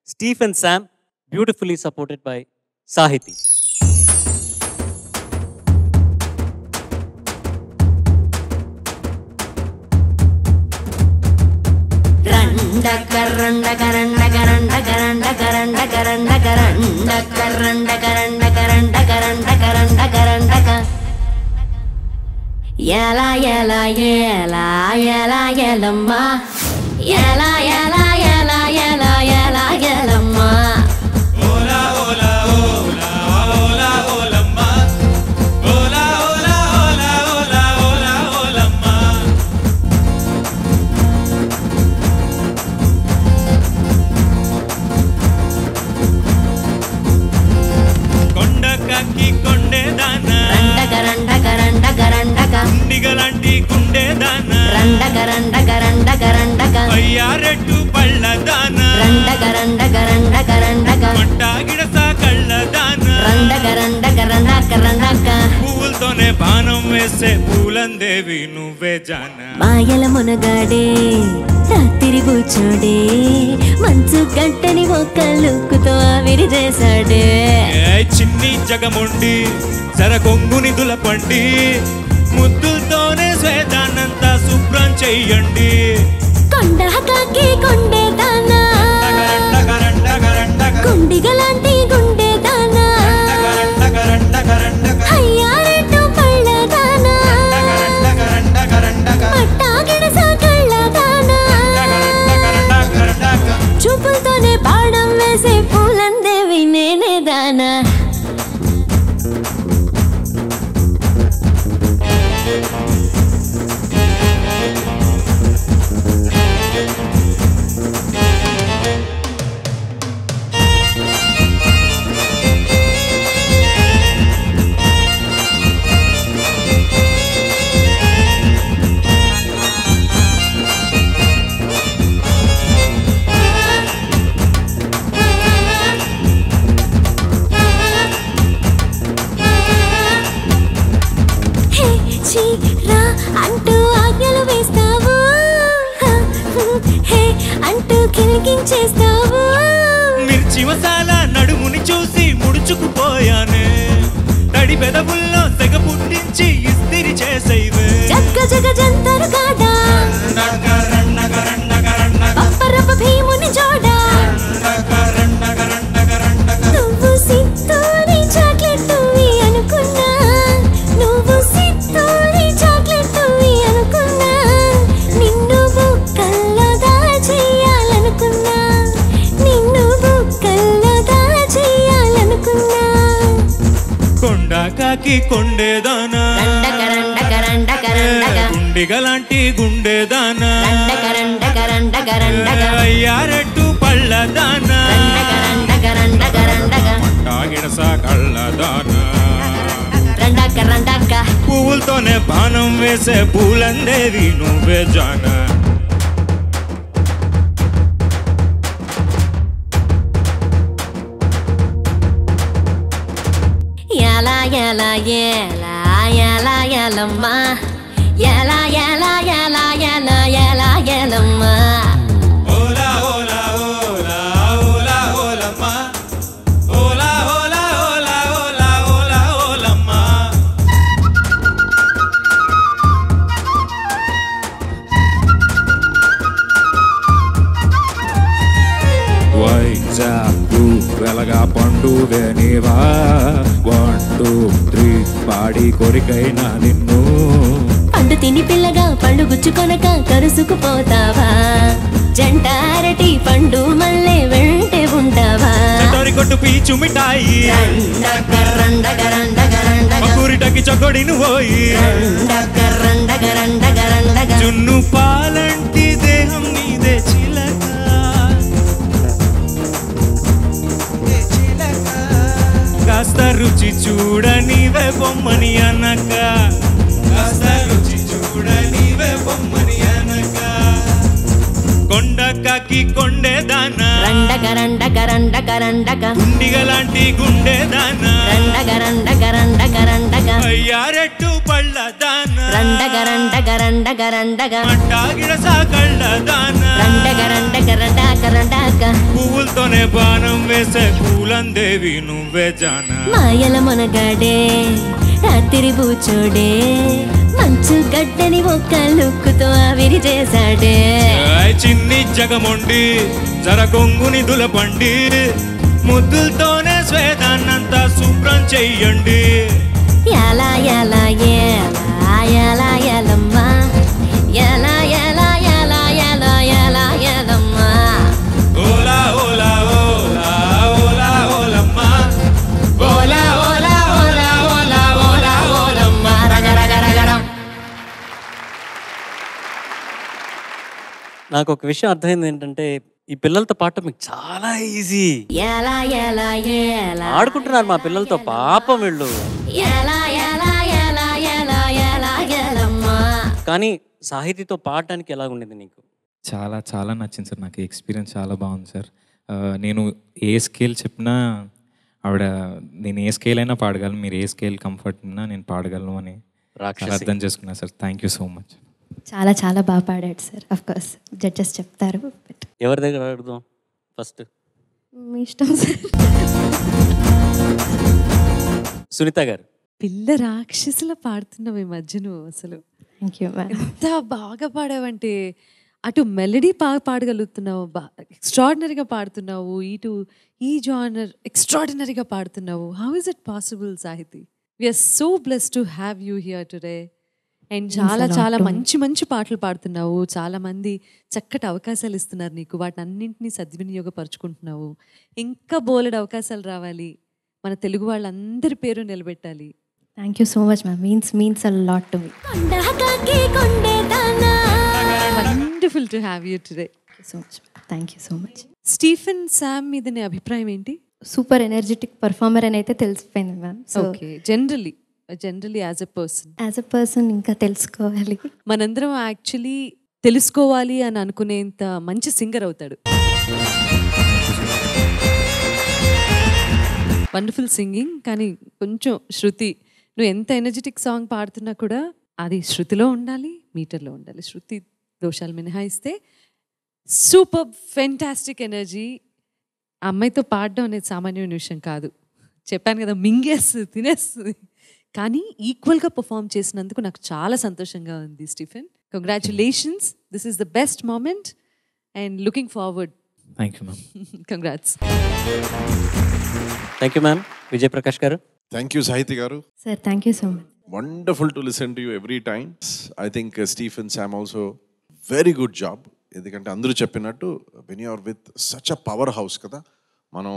Steve and Sam, beautifully supported by Sahiti. Yala yala yala yala yalamma yala yala yala yala yala yalamma ola ola ola ola olamma ola ola ola ola ola olamma కొండకి కొండేదానా కుండిగలాంటి కుండేదానా అయ్యారెట్టు పళ్ళదానా మట్టాగిడస కళ్ళదానా పువ్వులతోనే బాణం వేసే పూలందేవి నువ్వే జానా మాయల మునగాడే రాత్రి కూర్చోడే మంచు గంటని ఒక్క లుక్కుతో ఆవిరి చేశాడే చిన్ని జగముండి సరకొంగుని దులపండి ముద్దులతోనే శ్వేతానంతా శుభ్రం చెయ్యండి కొండకి కొండేదానా కుండిగలాంటి గుండెదానా అయ్యారెట్టు పళ్ళదానా మట్టాగిడస కళ్ళదానా చూపులతోనే బాణం వేసే పూలందేవి నేనే దానా అంటూ ఆజ్ఞలు వేస్తావు హే అంటూ కిలికించేస్తావు మిర్చి మసాలా నడుముని చూసి ముడుచుకుపోయానే తడి పెదవుల్లో సెగ పుట్టించి ఇస్తిరి చేసేవే జగ్గ జగ జంతరు కాడా పప్పరప భీముని జోడా నువ్వు సిత్తూరి చాక్లెట్ నువ్వి అనుకున్నా నువ్వు సిత్తూరి చాక్లెట్ నువ్వి అనుకున్నా నిన్ను బుక్కల్లో దాచేయాలనుకున్నా నిన్ను బుక్కల్లో దాచేయాలనుకున్నా కొండకాకి కొండేదానా గుండిగలాంటి గుండెదానా అయ్యారెట్టు పళ్ళదానా మట్టాగిడస కళ్ళదానా పువ్వులతోనే బాణం వేసే పూలందేవి నువ్వే జానా yala yala yala yala yalamma yala yala yala yala yala yalamma ola ola ola ola olamma ola ola ola ola ola olamma Vizag వెలగా పండుగ నీవా 1 2 3 పాడి కొరికైనా నిన్ను పండు తిని పిల్లగా పళ్ళు గుచ్చుకొనక కరుసుకుపోతావా జంట అరటి పండు మల్లె వెంటే ఉంటావా కొట్టు పీచు మిఠాయి కూరిటకి చొక్కడిను పోయి జున్ను పాలంటి దేహం నీదే చిలక కాస్త రుచి చూడనివే బొమ్మని అనక కాస్త రుచి చూడనివే బొమ్మని అనక కొండకాకి కొండేదాన రండగ రండగ రండగ రండగ గుండిగలాంటి గుండేదాన రండగ రండగ రండగ రండగ అయ్యారెట్టు పళ్ళదాన రండగ రండగ రండగ రండగ మట్టాగిడస కళ్ళదాన రండగ రండగ రండగ రండగ పువ్వులతోనే బాణం వేసే పూలందేవి నువ్వే జాన మాయల మునగాడే రాత్రి బూచోడే మంచు గడ్డని ఒక్క లుక్కుతో ఆవిరి చేశాడే చిన్ని జగమొండి జర కొంగుని దులపండి ముద్దులతోనే స్వేదాన్నంతా శుభ్రం చెయ్యండి ఎలా ఎలా ఎలా ఎలా ఎలమ్మా ఎలా ఎలా ఎలా ఎలా ఎలా ఎలమ్మా ఓలా ఓలా ఓలా ఓలా ఓలమ్మా ఓలా ఓలా ఓలా ఓలా ఓలా ఓలమ్మా రగ రగ రగడం. నాకు ఒక విషయం అర్థమైంది ఏంటంటే ఈ పిల్లలతో పాట మీకు చాలా ఈజీ. ఎలా ఎలా ఎలా ఆడుకుంటున్నారు మా పిల్లలతో, పాపం వీళ్ళు. ఎలా ఎలా ఎలా ఎలా ఎలా ఎలమ్మా. కానీ సాహితీతో పాడడానికి ఎలా ఉండేది నీకు? చాలా చాలా నచ్చింది సార్. నాకు ఎక్స్పీరియన్స్ చాలా బాగుంది సార్. నేను ఏ స్కేల్ చెప్పినా ఆవిడ నేను ఏ స్కేల్ అయినా పాడగలను, మీరు ఏ స్కేల్ కంఫర్ట్ ఉన్నా నేను పాడగలను అని చాలా అర్థం చేసుకున్నా sir. Thank you so much. చాలా చాలా బాగా పాడాడు సార్. అఫ్ కోర్స్ జడ్జెస్ చెప్తారు, బట్ ఎవరి దగ్గర అడుగుదాం ఫస్ట్? మీ ఇష్టం సార్. సునీత గారు. పిల్ల రాక్షసులా పాడుతున్నావు ఈ మధ్య నువ్వు. అసలు థ్యాంక్ యూ మ్యామ్. ఎంత బాగా పాడావంటే అటు మెలడీ పాడగలుగుతున్నావు, ఎక్స్ట్రాడినరీగా పాడుతున్నావు, ఇటు ఈ జానర్ ఎక్స్ట్రాడినరీగా పాడుతున్నావు. How is it possible Sahithi? We're so blessed to have you here today. And చాలా చాలా మంచి మంచి పాటలు పాడుతున్నావు. చాలా మంది చక్కటి అవకాశాలు ఇస్తున్నారు నీకు, వాటిని అన్నింటినీ సద్వినియోగపరుచుకుంటున్నావు. ఇంకా బోలెడు అవకాశాలు రావాలి, మన తెలుగు వాళ్ళందరి పేరు నిలబెట్టాలి. Thank you so much ma'am. Means a lot to me. కొండకాకి కొండేదానా. Wonderful to have you today. So much, thank you so much. Stephen Sam మీద నీ అభిప్రాయం ఏంటి? సూపర్ ఎనర్జెటిక్ పర్ఫార్మర్ అని అయితే తెలిసిపోయింది ma'am. So okay, generally as a person, as a person ఇంకా తెలుసుకోవాలి. మనందరం యాక్చువల్లీ తెలుసుకోవాలి అని అనుకునేంత మంచి సింగర్ అవుతాడు. వండర్ఫుల్ సింగింగ్, కానీ కొంచెం శృతి, నువ్వు ఎంత ఎనర్జెటిక్ సాంగ్ పాడుతున్నా కూడా అది శృతిలో ఉండాలి, మీటర్లో ఉండాలి. శృతి దోషాలు మినహాయిస్తే సూపర్ ఫెంటాస్టిక్ ఎనర్జీ. ఆ అమ్మాయితో పాడడం అనేది సామాన్యమైన విషయం కాదు. చెప్పాను కదా, మింగేస్తుంది, తినేస్తుంది. కానీ ఈక్వల్గా పర్ఫామ్ చేసినందుకు నాకు చాలా సంతోషంగా ఉంది Stephen. Congratulations, this is the best moment and looking forward. Thank you ma'am. Congrats. Thank you ma'am. Vijay Prakash గారు. థ్యాంక్ యూ సాహితి గారు. Sir thank you so much. Wonderful to listen to you every time. I think Stephen Sam also very good job. ఎందుకంటే అందరూ చెప్పినట్టు when you are with such a power house కదా, మనం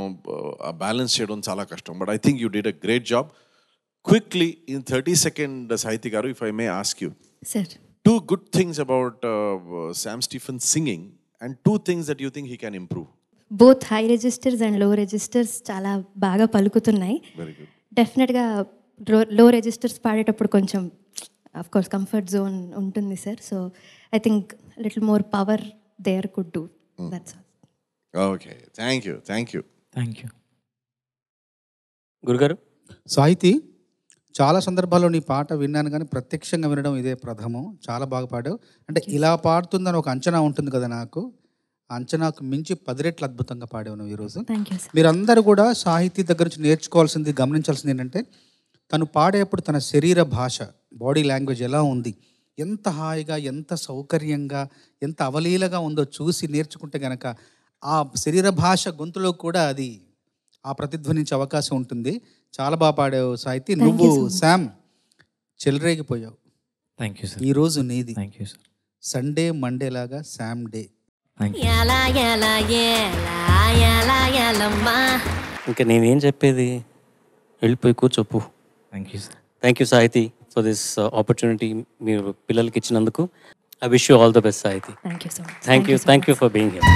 balance చేయడం చాలా కష్టం. But I think you did a great job. Quickly in 30 seconds Sahithi garu, if I may ask you sir, 2 good things about Sam Stephen singing and 2 things that you think he can improve. Both high registers and లో registers చాలా బాగా పలుకుతున్నాయి. Very good. డెఫినెట్గా లో registers పాడేటప్పుడు కొంచెం of course comfort zone ఉంటుంది sir. So I think little more power there could do. That's all. Okay, thank you. Thank you. గురుగారు. సాహితి, చాలా సందర్భాల్లో నీ పాట విన్నాను కానీ ప్రత్యక్షంగా వినడం ఇదే ప్రథమం. చాలా బాగా పాడావు. అంటే ఇలా పాడుతుందని ఒక అంచనా ఉంటుంది కదా నాకు, అంచనాకు మించి 10 రెట్లు అద్భుతంగా పాడావు నువ్వు ఈరోజు. Thank you sir. మీరందరూ కూడా సాహితీ దగ్గర నుంచి నేర్చుకోవాల్సింది, గమనించాల్సింది ఏంటంటే తను పాడేప్పుడు తన శరీర భాష, బాడీ లాంగ్వేజ్ ఎలా ఉంది, ఎంత హాయిగా, ఎంత సౌకర్యంగా, ఎంత అవలీలగా ఉందో చూసి నేర్చుకుంటే గనక ఆ శరీర భాష గొంతులో కూడా అది ఆ ప్రతిధ్వనించే అవకాశం ఉంటుంది. చాలా బాగా పాడావు సాహితి. నువ్వు శామ్ చెలరేగిపోయావు. Thank you sir. ఈరోజు నీది. Thank you sir. Sunday Monday లాగా శామ్ డే. Thank you. ఎలా ఎలా ఎలా ఎలా ఎలమ్మా. ఇంకా నేనేం చెప్పేది, వెళ్ళిపోయి కూర్చోపు. Thank you sir. Thank you Sahithi for this opportunity మీరు పిల్లలకి ఇచ్చినందుకు. I wish you all the best Sahithi. Thank you so much. Thank you for being here.